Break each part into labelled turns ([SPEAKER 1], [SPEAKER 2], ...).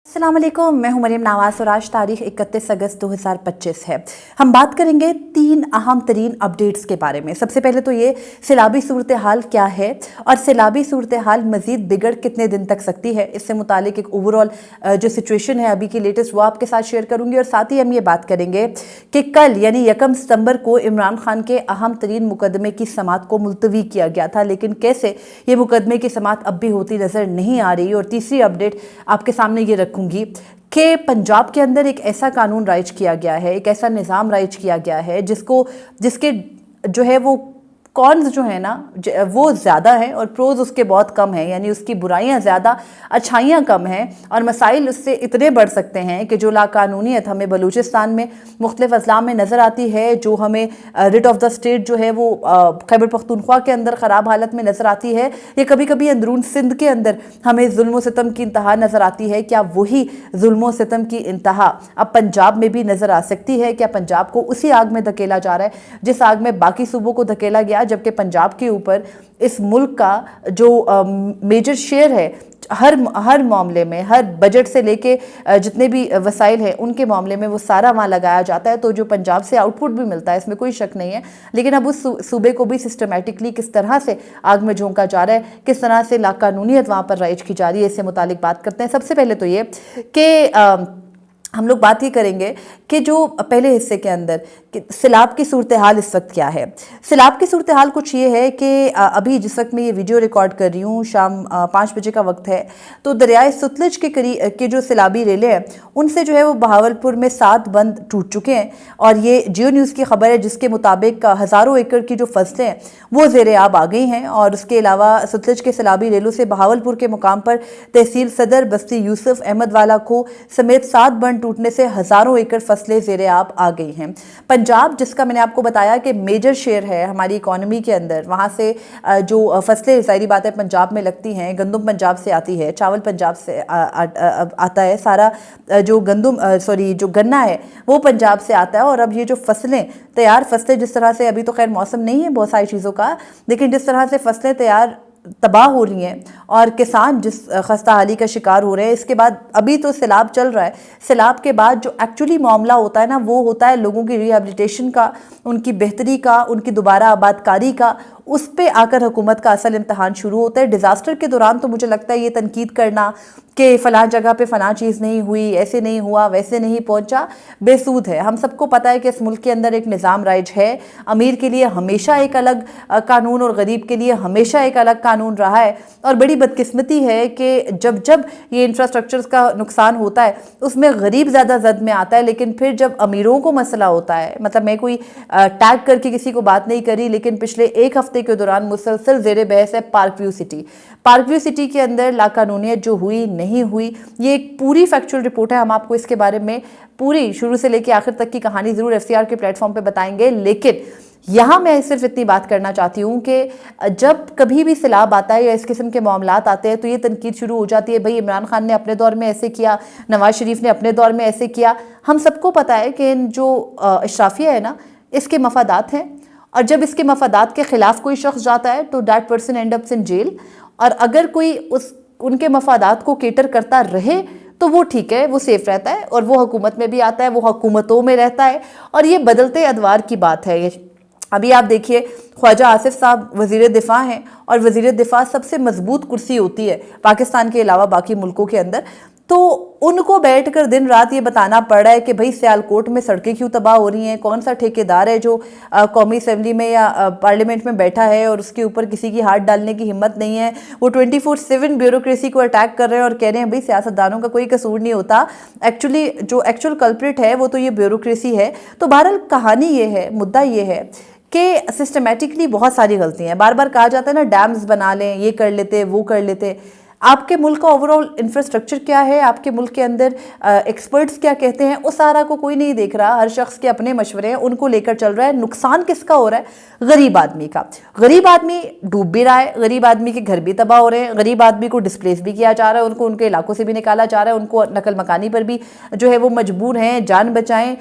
[SPEAKER 1] अस्सलाम वालेकुम, मैं हूं मरियम नवाज और आज तारीख 31 अगस्त 2025 है। हम बात करेंगे 3 अहम तरीन अपडेट्स के बारे में। सबसे पहले तो ये सैलाबी सूरत हाल क्या है और सैलाबी सूरत हाल मज़ीद बिगड़ कितने दिन तक सकती है, इससे मुतालिक एक ओवरऑल जो सिचुएशन है अभी की लेटेस्ट वो आपके साथ शेयर करूंगी। और साथ ही हम ये बात करेंगे कि कल यानी 1 सितंबर को इमरान खान के अहम तरीन मुकदमे की समाअत को मुलतवी किया गया था, लेकिन कैसे ये मुकदमे की समाअत अब भी होती नज़र नहीं आ रही। और तीसरी अपडेट आपके सामने ये रखूंगी कि पंजाब के अंदर एक ऐसा कानून राइज किया गया है, एक ऐसा निज़ाम राइज किया गया है जिसके जो है वो कॉन्स जो है ना वो ज़्यादा है और प्रोज उसके बहुत कम है, यानी उसकी बुराइयां ज़्यादा अच्छाइयां कम हैं और मसाइल उससे इतने बढ़ सकते हैं कि जो लाकानूनियत हमें बलूचिस्तान में मुख्तलिफ अजला में नज़र आती है, जो हमें रिट ऑफ द स्टेट जो है वो खैबर पख्तूनख्वा के अंदर ख़राब हालत में नज़र आती है, या कभी कभी अंदरून सिंध के अंदर हमें जुल्म सितम की इंतहा नज़र आती है। क्या वही जुल्म सितम की इंतहा अब पंजाब में भी नज़र आ सकती है? क्या पंजाब को उसी आग में धकेला जा रहा है जिस आग में बाकी सूबों को धकेला गया, जबकि पंजाब के ऊपर इस मुल्क का जो मेजर शेयर है हर मामले में, हर बजट से लेके जितने भी वसाइल हैं उनके मामले में वो सारा वहाँ लगाया जाता है, तो जो पंजाब से आउटपुट भी मिलता है इसमें कोई शक नहीं है। लेकिन अब उस सूबे को भी सिस्टमेटिकली किस तरह से आग में झोंका जा रहा है, किस तरह से लाकानूनियत वहाँ पर राइज की जा रही है, इससे मुतालिक बात करते हैं। सबसे पहले तो ये कि हम लोग बात ही करेंगे कि जो पहले हिस्से के अंदर कि सैलाब की सूरत हाल इस वक्त क्या है। सैलाब की सूरत हाल कुछ ये है कि अभी जिस वक्त मैं ये वीडियो रिकॉर्ड कर रही हूँ शाम 5 बजे का वक्त है, तो दरियाए सतलुज के करीब के जो सैलाबी रेले हैं उनसे जो है वो बहावलपुर में 7 बंद टूट चुके हैं। और ये जियो न्यूज़ की खबर है जिसके मुताबिक हज़ारों एकड़ की जो फसलें हैं वो ज़ेर आब आ गई हैं। और उसके अलावा सतलुज के सैलाबी रेलों से बहावलपुर के मुकाम पर तहसील सदर बस्ती यूसुफ अहमद वाला खो समेत 7 बंद टूटने से हज़ारों एकड़ फसलें ज़ेर आब आ गई हैं। पंजाब जिसका मैंने आपको बताया कि मेजर शेयर है हमारी इकॉनमी के अंदर, वहाँ से जो फसलें ज़ाहिरी बात है पंजाब में लगती हैं, गंदम पंजाब से आती है, चावल पंजाब से आता है, सारा जो जो गन्ना है वो पंजाब से आता है। और अब ये जो फसलें तैयार फसलें जिस तरह से, अभी तो खैर मौसम नहीं है बहुत सारी चीज़ों का, लेकिन जिस तरह से फसलें तैयार तबाह हो रही हैं और किसान जिस खस्ता हाली का शिकार हो रहे हैं, इसके बाद अभी तो सैलाब चल रहा है, सैलाब के बाद जो एक्चुअली मामला होता है ना वो होता है लोगों की रिहेबिलिटेशन का, उनकी बेहतरी का, उनकी दोबारा आबादकारी का। उस पे आकर हुकूमत का असल इम्तहान शुरू होता है। डिज़ास्टर के दौरान तो मुझे लगता है ये तनकीद करना कि फ़लाँ जगह पे फ़लाँ चीज़ नहीं हुई, ऐसे नहीं हुआ, वैसे नहीं पहुंचा, बेसूद है। हम सबको पता है कि इस मुल्क के अंदर एक निज़ाम राइज है, अमीर के लिए हमेशा एक अलग कानून और गरीब के लिए हमेशा एक अलग कानून रहा है। और बड़ी बदकिस्मती है कि जब जब ये इंफ्रास्ट्रक्चर्स का नुकसान होता है उसमें गरीब ज़्यादा जद में आता है, लेकिन फिर जब अमीरों को मसला होता है, मतलब मैं कोई टैग करके किसी को बात नहीं करी, लेकिन पिछले 1 हफ्ते के दौरान मुसलसल ज़ेर बहस है park view city. Park view city के अंदर लाकानूनियत जो हुई नहीं हुई, ये एक पूरी फैक्चुअल रिपोर्ट है। हम आपको इसके बारे में पूरी शुरू से लेकर आखिर तक की कहानी ज़रूर FCR के प्लेटफॉर्म पे बताएंगे, लेकिन यहाँ मैं सिर्फ इतनी बात करना चाहती हूँ कि जब कभी भी सैलाब आता है या इस किस्म के मामलात आते हैं तो ये तनकीद शुरू हो जाती है, भाई इमरान खान ने अपने दौर में ऐसे किया, नवाज शरीफ ने अपने दौर में ऐसे किया। हम सबको पता है कि जो अशराफिया है ना इसके मफादात हैं, और जब इसके मफादात के ख़िलाफ़ कोई शख्स जाता है तो that person end ups in jail. और अगर कोई उनके मफादात को केटर करता रहे तो वो ठीक है, वो सेफ रहता है और वो हुकूमत में भी आता है, वो हुकूमतों में रहता है। और ये बदलते अदवार की बात है। ये अभी आप देखिए ख्वाजा आसिफ साहब वज़ीर दिफ़ा हैं, और वज़ीर दिफ़ा सबसे मजबूत कुर्सी होती है पाकिस्तान के अलावा बाकी मुल्कों के अंदर, तो उनको बैठकर दिन रात ये बताना पड़ रहा है कि भाई सियालकोट में सड़कें क्यों तबाह हो रही हैं, कौन सा ठेकेदार है जो कौमी असेंबली में या पार्लियामेंट में बैठा है और उसके ऊपर किसी की हाथ डालने की हिम्मत नहीं है। वो 24/7 ब्यूरोक्रेसी को अटैक कर रहे हैं और कह रहे हैं भाई सियासतदानों का कोई कसूर नहीं होता, एक्चुअली जो एक्चुअल कल्प्रिट है वो तो ये ब्यूरोक्रेसी है। तो बहरहाल कहानी ये है, मुद्दा ये है कि सिस्टमेटिकली बहुत सारी गलतियाँ हैं। बार बार कहा जाता है ना डैम्स बना लें, ये कर लेते, वो कर लेते। आपके मुल्क का ओवरऑल इंफ्रास्ट्रक्चर क्या है, आपके मुल्क के अंदर एक्सपर्ट्स क्या कहते हैं, उस सारा को कोई नहीं देख रहा। हर शख्स के अपने मशवरे हैं, उनको लेकर चल रहा है। नुकसान किसका हो रहा है? गरीब आदमी का। गरीब आदमी डूब भी रहा है, गरीब आदमी के घर भी तबाह हो रहे हैं, गरीब आदमी को डिस्प्लेस भी किया जा रहा है, उनको उनके इलाकों से भी निकाला जा रहा है, उनको नकल मकानी पर भी जो है वो मजबूर हैं जान बचाएं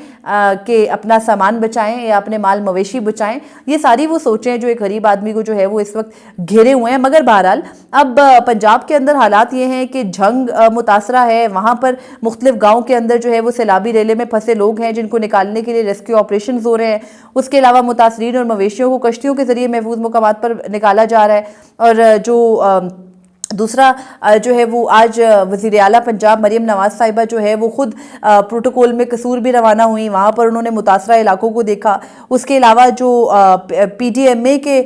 [SPEAKER 1] कि अपना सामान बचाएं या अपने माल मवेशी बचाएं। ये सारी वो सोचें जो एक गरीब आदमी को जो है वो इस वक्त घेरे हुए हैं। मगर बहरहाल अब पंजाब के اندر حالات یہ ہیں کہ جھنگ متاثرہ ہے، وہاں پر مختلف گاؤں کے اندر جو ہے وہ سیلابی ریلے میں پھنسے لوگ ہیں جن کو نکالنے کے لیے ریسکیو آپریشنز ہو رہے ہیں۔ اس کے علاوہ متاثرین اور مویشیوں کو کشتیوں کے ذریعے محفوظ مقامات پر نکالا جا رہا ہے۔ اور جو دوسرا جو ہے وہ آج وزیر اعلیٰ پنجاب مریم نواز صاحبہ جو ہے وہ خود پروٹوکول میں قصور بھی روانہ ہوئی، وہاں پر انہوں نے متاثرہ علاقوں کو دیکھا۔ اس کے علاوہ جو پی ڈی ایم اے کے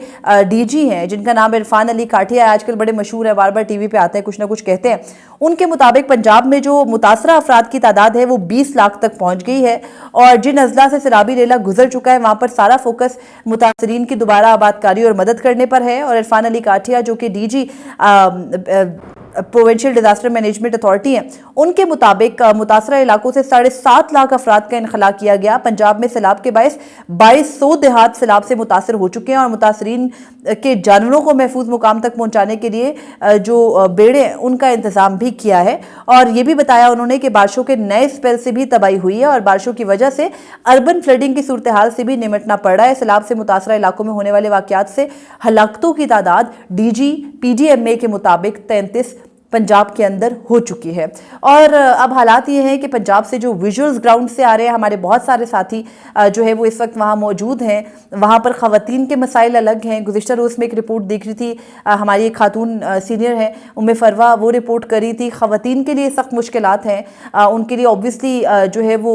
[SPEAKER 1] ڈی جی ہیں جن کا نام عرفان علی کاٹھیا ہے، آج کل بڑے مشہور ہیں، بار بار ٹی وی پہ آتے ہیں، کچھ نہ کچھ کہتے ہیں، ان کے مطابق پنجاب میں جو متاثرہ افراد کی تعداد ہے وہ 20 لاکھ تک پہنچ گئی ہے، اور جن اضلاع سے سیلابی ریلہ گزر چکا ہے وہاں پر سارا فوکس متاثرین کی دوبارہ آبادکاری اور مدد کرنے پر ہے۔ اور عرفان علی کاٹھیا جو کہ D G provincial disaster management authority ہیں، ان کے مطابق متاثرہ علاقوں سے 7.5 لاکھ افراد کا انخلاء کیا گیا۔ پنجاب میں سیلاب کے باعث 2200 دیہات سیلاب سے متاثر ہو چکے ہیں، اور متاثرین کے جانوروں کو محفوظ مقام تک پہنچانے کے لیے جو بیڑے ان کا انتظام بھی کیا ہے۔ اور یہ بھی بتایا انہوں نے کہ بارشوں کے نئے سپیل سے بھی تباہی ہوئی ہے، اور بارشوں کی وجہ سے اربن فلڈنگ کی صورتحال سے بھی نمٹنا پڑ رہا ہے۔ سیلاب سے متاثرہ علاقوں میں ہونے والے واقعات سے ہلاکتوں کی تعداد D G P D M A کے مطابق 33 پنجاب کے اندر ہو چکی ہے۔ اور اب حالات یہ ہیں کہ پنجاب سے جو ویژولز گراؤنڈ سے آ رہے ہیں، ہمارے بہت سارے ساتھی جو ہے وہ اس وقت وہاں موجود ہیں، وہاں پر خواتین کے مسائل الگ ہیں۔ گزشتہ روز میں ایک رپورٹ دیکھ رہی تھی، ہماری ایک خاتون سینئر ہیں فروہ، وہ رپورٹ کر رہی تھی خواتین کے لیے سخت مشکلات ہیں، ان کے لیے اوبویسلی جو ہے وہ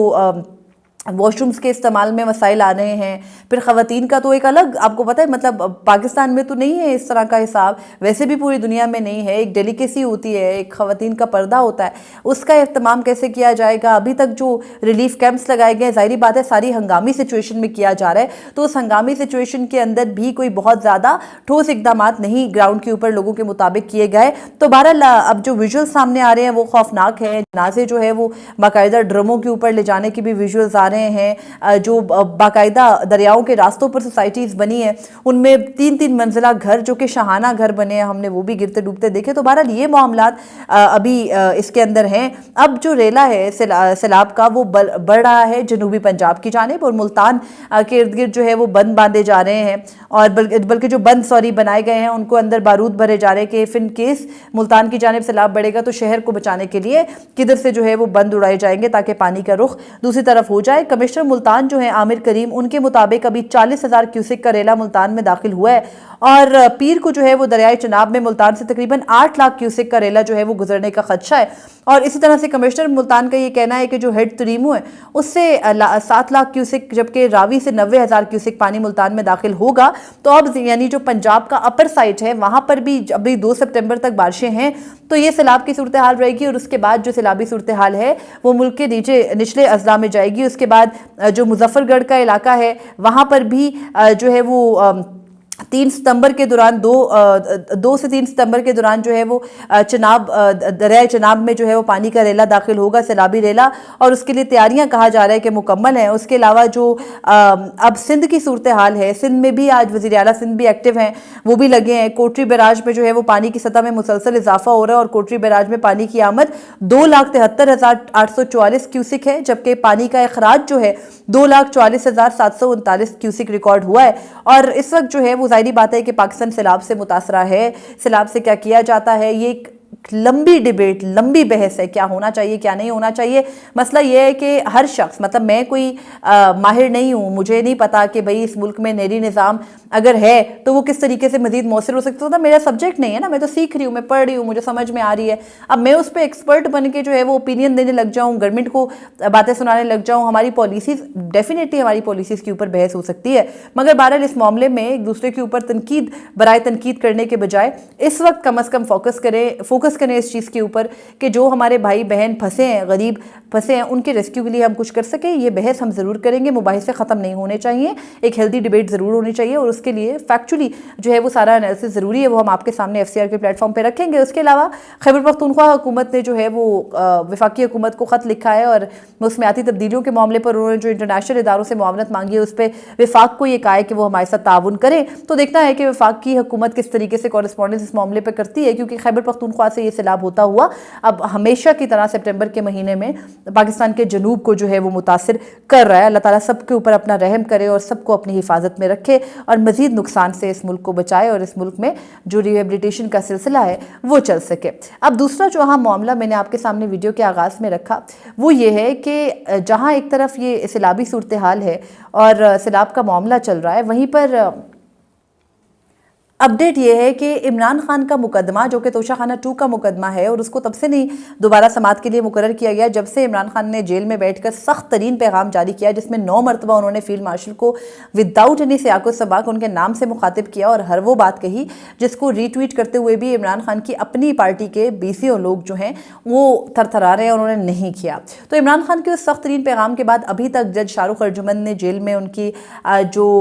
[SPEAKER 1] واش رومز کے استعمال میں مسائل آ رہے ہیں۔ پھر خواتین کا تو ایک الگ، آپ کو پتہ ہے مطلب پاکستان میں تو نہیں ہے اس طرح کا حساب، ویسے بھی پوری دنیا میں نہیں ہے، ایک ڈیلیکیسی ہوتی ہے، ایک خواتین کا پردہ ہوتا ہے، اس کا اہتمام کیسے کیا جائے گا۔ ابھی تک جو ریلیف کیمپس لگائے گئے، ظاہری بات ہے ساری ہنگامی سچویشن میں کیا جا رہا ہے، تو اس ہنگامی سچویشن کے اندر بھی کوئی بہت زیادہ ٹھوس اقدامات نہیں گراؤنڈ کے اوپر لوگوں کے مطابق کیے گئے۔ تو بہرحال اب جو ویژول سامنے آ رہے ہیں وہ خوفناک ہیں، جنازے جو ہے وہ باقاعدہ ڈرموں کے اوپر لے جانے کی بھی ویژولز آ رہے ہیں، جو باقاعدہ دریاؤں کے راستوں پر سوسائٹیز بنی ہیں ان میں 3 منزلہ گھر جو کہ شاہانہ گھر بنے ہیں، ہم نے وہ بھی گرتے ڈوبتے دیکھے۔ تو بہرحال یہ معاملات ابھی اس کے اندر ہیں۔ اب جو ریلہ ہے سیلاب کا وہ بڑھ رہا ہے جنوبی پنجاب کی جانب، اور ملتان کے ارد گرد جو ہے وہ بند باندھے جا رہے ہیں، اور بلکہ جو بند بنائے گئے ہیں ان کو اندر بارود بھرے جا رہے ہیں کہ if in case ملتان کی جانب سیلاب بڑھے گا تو شہر کو بچانے کے لیے کدھر سے جو ہے وہ بند اڑائے جائیں گے تاکہ پانی کا رخ دوسری طرف ہو جائے۔ کمشنر ملتان جو ہیں عامر کریم، ان کے مطابق ابھی 40,000 کیوسک کا ریلہ ملتان میں داخل ہوا ہے، اور پیر کو جو ہے وہ دریائے چناب میں ملتان سے تقریباً 8 لاکھ کیوسک کا ریلہ جو ہے وہ گزرنے کا خدشہ ہے۔ اور اسی طرح سے کمشنر ملتان کا یہ کہنا ہے کہ جو ہیڈ تریمو ہے اس سے 7 لاکھ کیوسک، جبکہ راوی سے 90,000 کیوسک پانی ملتان میں داخل ہوگا۔ تو اب یعنی جو پنجاب کا اپر سائٹ ہے وہاں پر بھی ابھی 2 سپٹمبر تک بارشیں ہیں، تو یہ سیلاب کی صورتحال رہے گی، اور اس کے بعد جو سیلابی صورتحال ہے وہ ملک کے نچلے اضلاع میں جائے گی۔ اس کے بعد جو مظفر گڑھ کا علاقہ ہے وہاں پر بھی جو ہے وہ 3 ستمبر کے دوران 2 سے 3 ستمبر کے دوران جو ہے وہ دریائے چناب میں جو ہے وہ پانی کا ریلہ داخل ہوگا، سیلابی ریلہ، اور اس کے لیے تیاریاں کہا جا رہا ہے کہ مکمل ہیں۔ اس کے علاوہ جو اب سندھ کی صورتحال ہے، سندھ میں بھی آج وزیر اعلیٰ سندھ بھی ایکٹیو ہیں، وہ بھی لگے ہیں۔ کوٹری بیراج میں جو ہے وہ پانی کی سطح میں مسلسل اضافہ ہو رہا ہے، اور کوٹری بیراج میں پانی کی آمد 2,73,844 کیوسک ہے، جبکہ پانی کا اخراج جو ہے 2,44,739 کیوسک ریکارڈ ہوا ہے۔ اور اس وقت جو ہے وہ ظاہری بات ہے کہ پاکستان سیلاب سے متاثرہ ہے، سیلاب سے کیا کیا جاتا ہے، یہ ایک لمبی ڈیبیٹ، لمبی بحث ہے، کیا ہونا چاہیے کیا نہیں ہونا چاہیے۔ مسئلہ یہ ہے کہ ہر شخص، مطلب میں کوئی ماہر نہیں ہوں، مجھے نہیں پتا کہ بھئی اس ملک میں نہری نظام اگر ہے تو وہ کس طریقے سے مزید مؤثر ہو سکتا ہے۔ میرا سبجیکٹ نہیں ہے نا، میں تو سیکھ رہی ہوں، میں پڑھ رہی ہوں، مجھے سمجھ میں آ رہی ہے۔ اب میں اس پہ ایکسپرٹ بن کے جو ہے وہ اوپینین دینے لگ جاؤں، گورنمنٹ کو باتیں سنانے لگ جاؤں، ہماری پالیسیز ڈیفینیٹلی ہماری پالیسیز کے اوپر بحث ہو سکتی ہے، مگر بہرحال اس معاملے میں ایک دوسرے کے اوپر تنقید برائے تنقید کرنے کے بجائے اس وقت کم از کم فوکس کریں اس چیز کے اوپر کہ جو ہمارے بھائی بہن پھنسے ہیں، غریب پھنسے ہیں، ان کے ریسکیو کے لیے ہم کچھ کر سکیں۔ یہ بحث ہم ضرور کریں گے، مباحثے ختم نہیں ہونے چاہیے، ایک ہیلدی ڈیبیٹ ضرور ہونی چاہیے، اور اس کے لیے فیکچولی جو ہے وہ سارا انالیسس ضروری ہے، وہ ہم آپ کے سامنے ایف سی آر کے پلیٹ فارم پہ رکھیں گے۔ اس کے علاوہ خیبر پختونخوا حکومت نے جو ہے وہ وفاقی حکومت کو خط لکھا ہے، اور موسمیاتی تبدیلیوں کے معاملے پر انہوں نے جو انٹرنیشنل اداروں سے معاونت مانگی ہے اس پہ وفاق کو یہ کہا ہے کہ وہ ہمارے ساتھ تعاون کریں۔ تو دیکھنا ہے کہ وفاق کی حکومت کس طریقے سے کورسپونڈنس اس معاملے پہ کرتی ہے، کیونکہ خیبر پختونخوا سے یہ سیلاب ہوتا ہوا اب ہمیشہ کی طرح سپٹمبر کے مہینے میں पाकिस्तान के जनूब को जो है वो मुतासिर कर रहा है। अल्लाह ताला सब के ऊपर अपना रहम करे और सबको अपनी हिफाजत में रखे और मज़ीद नुकसान से इस मुल्क को बचाए और इस मुल्क में जो रिहेबिलिटेशन का सिलसिला है वो चल सके। अब दूसरा जो अहम मामला मैंने आपके सामने वीडियो के आगाज़ में रखा वो ये है कि जहाँ एक तरफ ये सैलाबी सूरत हाल है और सैलाब का मामला चल रहा है, वहीं पर अपडेट ये है कि इमरान खान का मुकदमा जो कि तोशाखाना 2 का मुकदमा है और उसको तब से नहीं दोबारा समाअत के लिए मुकर्रर किया गया जब से इमरान खान ने जेल में बैठकर सख्त तरीन पैगाम जारी किया, जिसमें 9 मरतबा उन्होंने फील्ड मार्शल को विदाउट एनी सियाको सबाक उनके नाम से मुखातिब किया और हर वो बात कही जिसको रीट्वीट करते हुए भी इमरान खान की अपनी पार्टी के बीसियों लोग जो हैं वो थरथरा रहे हैं और उन्होंने नहीं किया। तो इमरान खान के उस सख्त तरीन पैगाम के बाद अभी तक जज शाहरुख अर्जुमंद ने जेल में उनकी जो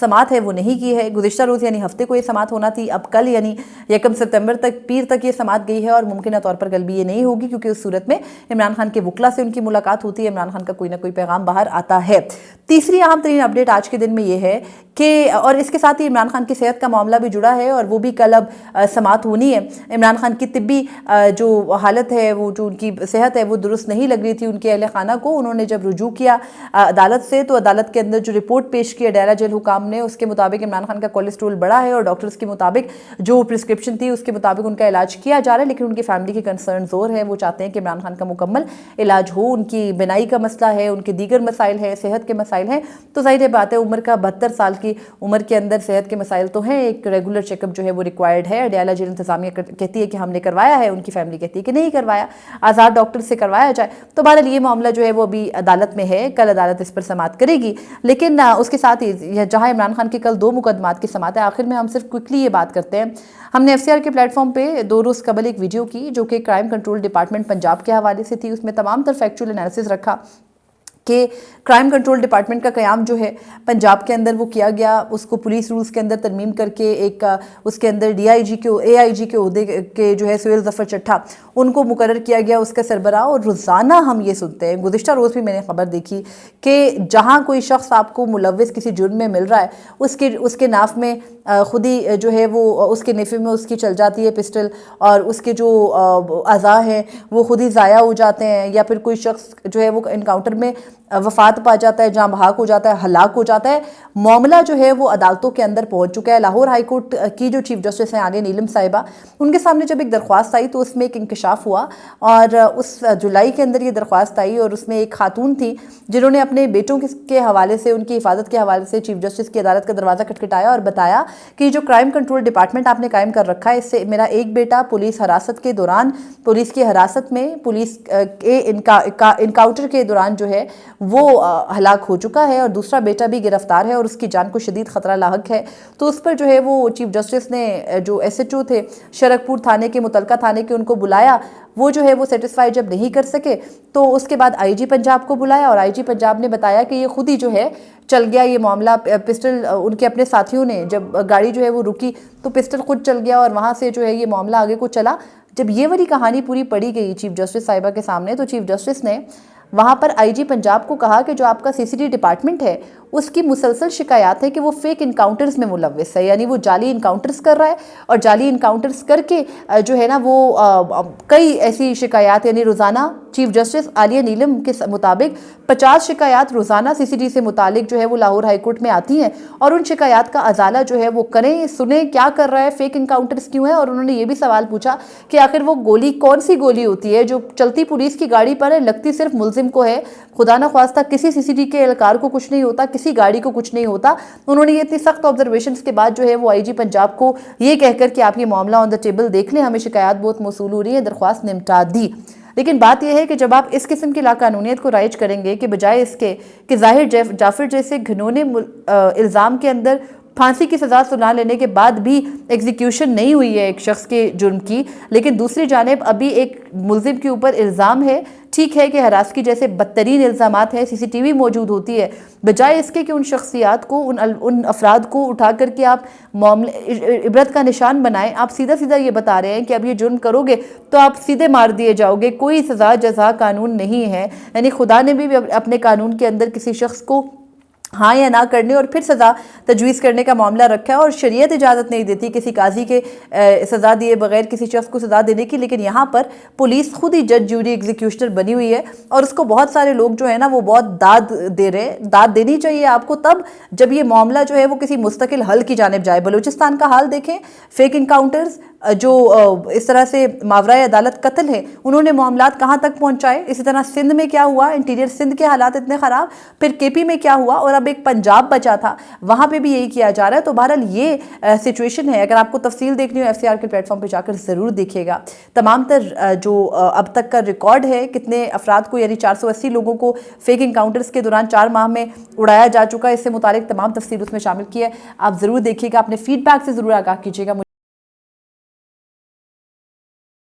[SPEAKER 1] समाअत है वो नहीं की है। गुज़िश्ता रोज़ यानी हफ्ते को ये समाअत होना थी, अब कल यानी 1 सितंबर तक पीर तक ये समाअत गई है और मुमकिन तौर पर कल भी ये नहीं होगी क्योंकि उस सूरत में इमरान खान के वकला से उनकी मुलाकात होती है, इमरान खान का कोई ना कोई पैगाम बाहर आता है। तीसरी अहम तरीन अपडेट आज के दिन में ये है कि और इसके साथ ही इमरान खान की सेहत का मामला भी जुड़ा है और वो भी कल अब समाअत होनी है। इमरान खान की तिब्बी जो हालत है वो जो उनकी सेहत है वो दुरुस्त नहीं लग रही थी उनके अहले खाना को। उन्होंने जब रुजू किया अदालत से तो अदालत के अंदर जो रिपोर्ट पेश की अडाला जेल हुकाम ने उसके मुताबिक इमरान खान का कोलेस्ट्रोल बढ़ा है और डॉक्टर्स के मुताबिक जो प्रिस्क्रिप्शन थी उसके मुताबिक उनका इलाज किया जा रहा है, लेकिन उनकी फैमिली की कंसर्न जोर है, वो चाहते हैं कि इमरान खान का मुकम्मल इलाज हो। उनकी बिनाई का मसला है, उनके दीगर मसाइल है, सेहत के मसाइल हैं, तो जाहिर बात है उम्र का 72 साल की उम्र के अंदर सेहत के मसाइल तो हैं, एक रेगुलर चेकअप जो है वो रिक्वायर्ड है। अडाला जेल इंतजामिया कहती है कि हमने करवाया है, उनकी फैमिली कहती है कि नहीं करवाया, आज़ाद डॉक्टर से करवाया जाए। तो बहरहाल ये मामला जो है वो अभी अदालत में है, कल अदालत इस पर समाअत करेगी। लेकिन उसके साथ ही जहाँ इमरान खान के कल 2 मुकदमात की समाअत है, आखिर में हम सिर्फ क्विकली ये बात करते हैं। हमने FCR के प्लेटफॉर्म पे 2 रोज़ कबल एक वीडियो की जो कि क्राइम कंट्रोल डिपार्टमेंट पंजाब के हवाले से थी, उसमें तमाम तर फैक्चुअल एनालिसिस रखा कि क्राइम कंट्रोल डिपार्टमेंट का क़याम जो है पंजाब के अंदर वो किया गया, उसको पुलिस रूल्स के अंदर तरमीम करके एक उसके अंदर DIG के AIG के ओहदे के जो है सुहेल ज़फ़र चट्ठा उनको मुकर्रर किया गया उसका सरबराह। और रोज़ाना हम ये सुनते हैं, गुज़िश्ता रोज़ भी मैंने ख़बर देखी कि जहाँ कोई शख्स आपको मुलव्विस किसी जुर्म में मिल रहा है उसके नाफ में खुद ही जो है वो उसके नेफे में उसकी चल जाती है पिस्टल और उसके जो अज़ा हैं वो खुद ही ज़ाया हो जाते हैं, या फिर कोई शख्स जो है वो इनकाउंटर में वफात पा जाता है, जाँ बहाक हो जाता है, हलाक हो जाता है। मामला जो है वो अदालतों के अंदर पहुंच चुका है। लाहौर हाई कोर्ट की जो चीफ जस्टिस हैं आलिया नीलम साहिबा, उनके सामने जब एक दरख्वास्त आई तो उसमें एक इंकशाफ हुआ और उस जुलाई के अंदर ये दरख्वास्त आई और उसमें एक खातून थी जिन्होंने अपने बेटों के हवाले से, उनकी हिफाजत के हवाले से चीफ जस्टिस की अदालत का दरवाज़ा खटखटाया और बताया कि जो क्राइम कंट्रोल डिपार्टमेंट आपने कायम कर रखा है, इससे मेरा एक बेटा पुलिस हिरासत के दौरान, पुलिस की हिरासत में, पुलिस के इनकाउंटर के दौरान जो है वो हलाक हो चुका है और दूसरा बेटा भी गिरफ्तार है और उसकी जान को शदीद ख़तरा लाहक है। तो उस पर जो है वो चीफ जस्टिस ने जो SHO थे शरकपुर थाने के, मुतलका थाने के, उनको बुलाया। वो जो है वो सेटिस्फाई जब नहीं कर सके तो उसके बाद IG पंजाब को बुलाया और IG पंजाब ने बताया कि ये खुद ही जो है चल गया ये मामला। पिस्टल उनके अपने साथियों ने, जब गाड़ी जो है वो रुकी तो पिस्टल खुद चल गया और वहाँ से जो है ये मामला आगे को चला। जब ये वाली कहानी पूरी पढ़ी गई चीफ जस्टिस साहिबा के सामने तो चीफ जस्टिस ने वहाँ पर IG पंजाब को कहा कि जो आपका CCD डिपार्टमेंट है उसकी मुसलसल शिकायत है कि वो फेक इनकाउंटर्स में मुलव्विस है, यानी वो जाली इनकाउंटर्स कर रहा है और जाली इनकाउंटर्स करके जो है ना वो कई ऐसी शिकायत, यानी रोज़ाना चीफ जस्टिस आलिया नीलम के मुताबिक 50 शिकायत रोज़ाना CCD से मुतालिक जो है वो लाहौर हाई कोर्ट में आती हैं और उन शिकायत का अजाला जो है वो करें, सुने क्या कर रहा है, फेक इनकाउंटर्स क्यों है। और उन्होंने ये भी सवाल पूछा कि आखिर वो गोली कौन सी गोली होती है जो चलती पुलिस की गाड़ी पर है, लगती सिर्फ मुलजिम को है, खुदा न ख्वास्ता किसी CCD के एहलकार को कुछ नहीं होता, किसी गाड़ी को कुछ नहीं होता। उन्होंने ये इतनी सख्त ऑब्जर्वेशंस के बाद जो है वो IG पंजाब को ये कहकर कि आप ये मामला ऑन द टेबल देख लें, हमें शिकायत बहुत मौसूल हो रही है, दरख्वास्त निपटा दी। लेकिन बात यह है कि जब आप इस किस्म की लाकानूनियत को राइज करेंगे कि बजाय इसके कि जाहिर जाफिर जैसे घिनौने इल्ज़ाम के अंदर फांसी की सज़ा सुना लेने के बाद भी एग्जीक्यूशन नहीं हुई है एक शख्स के जुर्म की, लेकिन दूसरी जानिब अभी एक मुलजिम के ऊपर इल्ज़ाम है, ठीक है कि हरासगी जैसे बदतरीन इल्ज़ामात हैं, CCTV मौजूद होती है, बजाय इसके कि उन शख्सियात को, उन अफराद को उठा करके आप मामले इबरत का निशान बनाएं, आप सीधा सीधा ये बता रहे हैं कि अब ये जुर्म करोगे तो आप सीधे मार दिए जाओगे, कोई सज़ा जज़ा कानून नहीं है। यानी खुदा ने भी अपने कानून के अंदर किसी शख्स को हाँ या ना करने और फिर सज़ा तजवीज़ करने का मामला रखा है, और शरीयत इजाज़त नहीं देती किसी काजी के सज़ा दिए बगैर किसी शख्स को सज़ा देने की। लेकिन यहाँ पर पुलिस खुद ही जज, जूरी, एग्जीक्यूशनर बनी हुई है, और उसको बहुत सारे लोग जो है ना वो बहुत दाद दे रहे हैं। दाद देनी चाहिए आपको तब जब ये मामला जो है वो किसी मुस्तकिल हल की जानिब जाए। बलूचिस्तान का हाल देखें, फेक इनकाउंटर्स, जो इस तरह से मावराए अदालत कत्ल है, उन्होंने मामलात कहाँ तक पहुँचाए। इसी तरह सिंध में क्या हुआ, इंटीरियर सिंध के हालात इतने ख़राब, फिर केपी में क्या हुआ, और अब एक पंजाब बचा था, वहाँ पे भी यही किया जा रहा है। तो बहरहाल ये सिचुएशन है। अगर आपको तफसील देखनी हो FCR के प्लेटफॉर्म पे जाकर ज़रूर देखिएगा। तमाम तर जो अब तक का रिकॉर्ड है, कितने अफराद को, यानी 480 लोगों को फेक इनकाउंटर्स के दौरान 4 माह में उड़ाया जा चुका है, इससे मुतालिक तमाम तफसील उसमें शामिल की है। आप ज़रूर देखिएगा, अपने फीडबैक से ज़रूर आगाह कीजिएगा।